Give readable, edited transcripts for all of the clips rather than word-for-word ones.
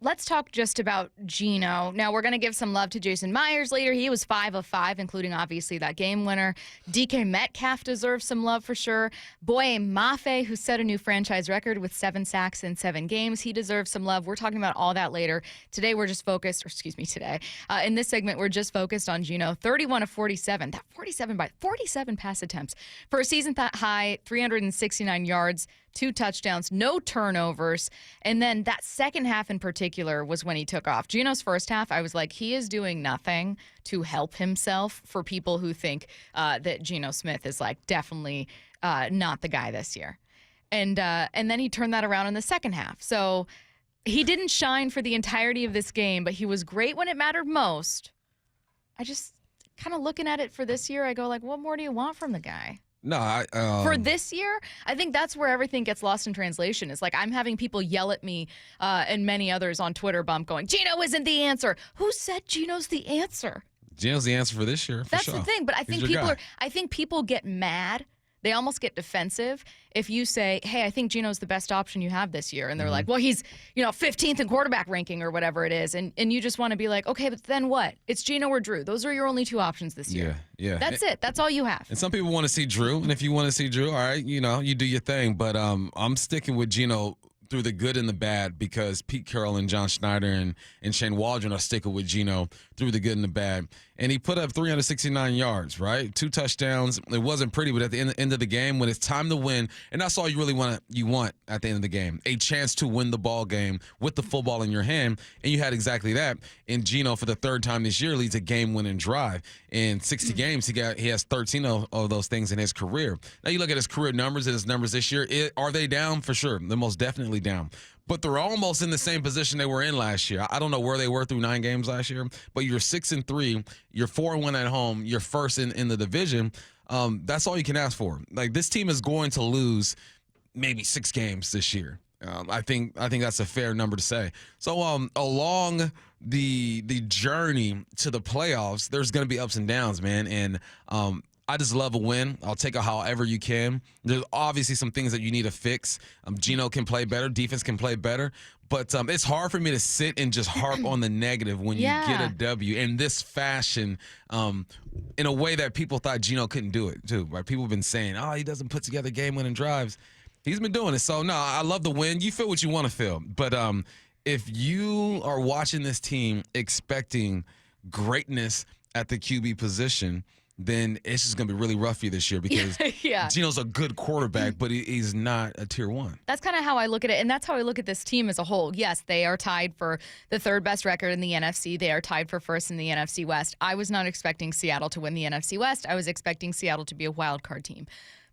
let's talk just about Geno. Now, we're going to give some love to Jason Myers later. He was 5 of 5, including, obviously, that game winner. DK Metcalf deserves some love for sure. Boye Mafe, who set a new franchise record with 7 sacks in 7 games, he deserves some love. We're talking about all that later. Today, we're just focused, in this segment, we're just focused on Geno. 31 of 47. That 47 pass attempts for a season high, 369 yards, 2 touchdowns, no turnovers. And then that second half in particular was when he took off. Geno's first half, I was like, he is doing nothing to help himself, for people who think that Geno Smith is like definitely not the guy this year. And then he turned that around in the second half. So he didn't shine for the entirety of this game, but he was great when it mattered most. I just kind of looking at it for this year, I go like, what more do you want from the guy? No, for this year, I think that's where everything gets lost in translation. It's like I'm having people yell at me and many others on Twitter bump going, Geno isn't the answer. Who said Geno's the answer? Geno's the answer for this year. That's the thing. But I think people get mad. They almost get defensive if you say, hey, I think Geno's the best option you have this year. And they're like, well, he's 15th in quarterback ranking or whatever it is. And you just want to be like, okay, but then what? It's Geno or Drew. Those are your only 2 options this year. Yeah. That's it. That's all you have. And some people want to see Drew. And if you want to see Drew, all right, you do your thing. But I'm sticking with Geno through the good and the bad, because Pete Carroll and John Schneider and Shane Waldron are sticking with Geno through the good and the bad. And he put up 369 yards, right? 2 touchdowns. It wasn't pretty, but at the end of the game, when it's time to win, and that's all you really want at the end of the game, a chance to win the ball game with the football in your hand, and you had exactly that. And Geno, for the 3rd time this year, leads a game-winning drive. In 60 games, he has 13 of those things in his career. Now you look at his career numbers and his numbers this year. Are they down? For sure. They're most definitely down. But they're almost in the same position they were in last year. I don't know where they were through 9 games last year, but you're 6-3, you're 4-1 at home, you're first in the division. That's all you can ask for. Like, this team is going to lose maybe 6 games this year. I think that's a fair number to say. So along the journey to the playoffs, there's going to be ups and downs, man. And I just love a win. I'll take it however you can. There's obviously some things that you need to fix. Geno can play better. Defense can play better. But it's hard for me to sit and just harp on the negative when you get a W in this fashion, in a way that people thought Geno couldn't do it, too. Right? People have been saying, oh, he doesn't put together game-winning drives. He's been doing it. So, no, I love the win. You feel what you want to feel. But if you are watching this team expecting greatness at the QB position, then it's just going to be really rough for you this year, because Geno's a good quarterback, but he's not a tier 1. That's kind of how I look at it, and that's how I look at this team as a whole. Yes, they are tied for the 3rd best record in the NFC. They are tied for 1st in the NFC West. I was not expecting Seattle to win the NFC West. I was expecting Seattle to be a wild card team.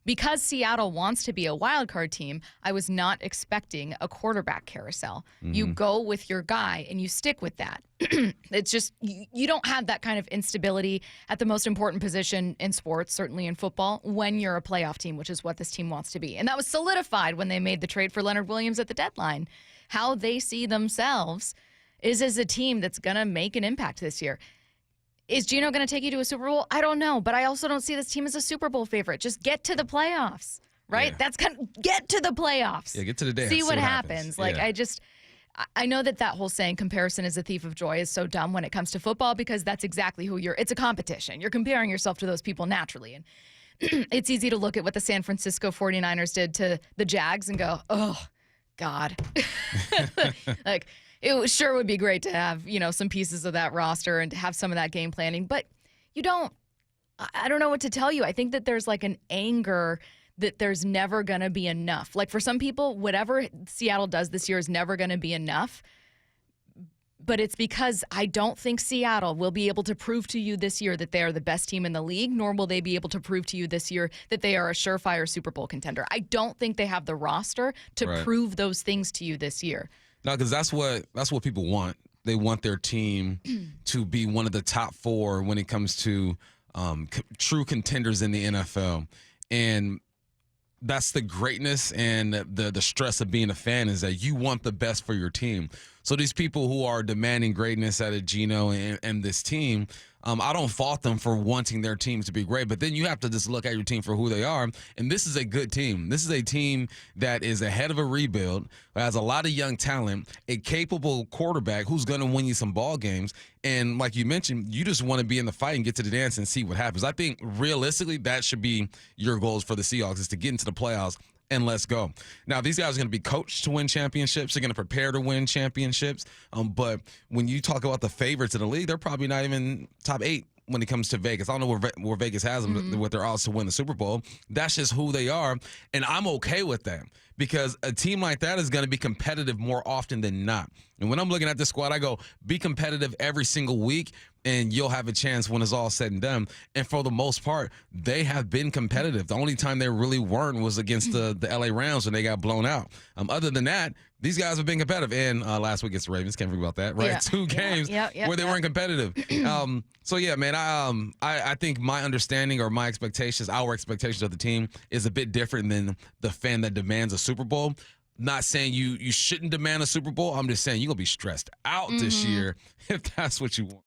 Because Seattle wants to be a wild card team, I was not expecting a quarterback carousel. You go with your guy and you stick with that. It's just, you don't have that kind of instability at the most important position in sports, certainly in football, when you're a playoff team, which is what this team wants to be. And that was solidified when they made the trade for Leonard Williams at the deadline. How they see themselves is as a team that's going to make an impact this year. Is Geno going to take you to a Super Bowl? I don't know, but I also don't see this team as a Super Bowl favorite. Just get to the playoffs, right? Yeah. That's kind of, get to the playoffs. Yeah, get to the dance. See what happens. Like, yeah. I know that whole saying, comparison is a thief of joy, is so dumb when it comes to football, because that's exactly who it's a competition. You're comparing yourself to those people naturally. And it's easy to look at what the San Francisco 49ers did to the Jags and go, oh, God. Like, it sure would be great to have, some pieces of that roster and to have some of that game planning. But you don't. I don't know what to tell you. I think that there's like an anger that there's never going to be enough. Like, for some people, whatever Seattle does this year is never going to be enough. But it's because I don't think Seattle will be able to prove to you this year that they are the best team in the league, nor will they be able to prove to you this year that they are a surefire Super Bowl contender. I don't think they have the roster to prove those things to you this year. No, because that's what people want. They want their team to be one of the top 4 when it comes to true contenders in the NFL. And that's the greatness and the stress of being a fan, is that you want the best for your team. So these people who are demanding greatness out of Geno and this team, I don't fault them for wanting their teams to be great, but then you have to just look at your team for who they are. And this is a good team. This is a team that is ahead of a rebuild, has a lot of young talent, a capable quarterback who's going to win you some ball games. And like you mentioned, you just want to be in the fight and get to the dance and see what happens. I think realistically, that should be your goals for the Seahawks, is to get into the playoffs and let's go. Now, these guys are going to be coached to win championships. They're going to prepare to win championships. But when you talk about the favorites in the league, they're probably not even top 8 when it comes to Vegas. I don't know where Vegas has them with their odds to win the Super Bowl. That's just who they are, and I'm okay with that because a team like that is going to be competitive more often than not. And when I'm looking at this squad, I go, be competitive every single week, and you'll have a chance when it's all said and done. And for the most part, they have been competitive. The only time they really weren't was against the LA Rams when they got blown out. Other than that, these guys have been competitive. And last week against the Ravens, can't forget about that, right? Yeah. 2 games where they weren't competitive. So, yeah, man, I think my understanding or my expectations, our expectations of the team is a bit different than the fan that demands a Super Bowl. Not saying you shouldn't demand a Super Bowl. I'm just saying you're going to be stressed out this year if that's what you want.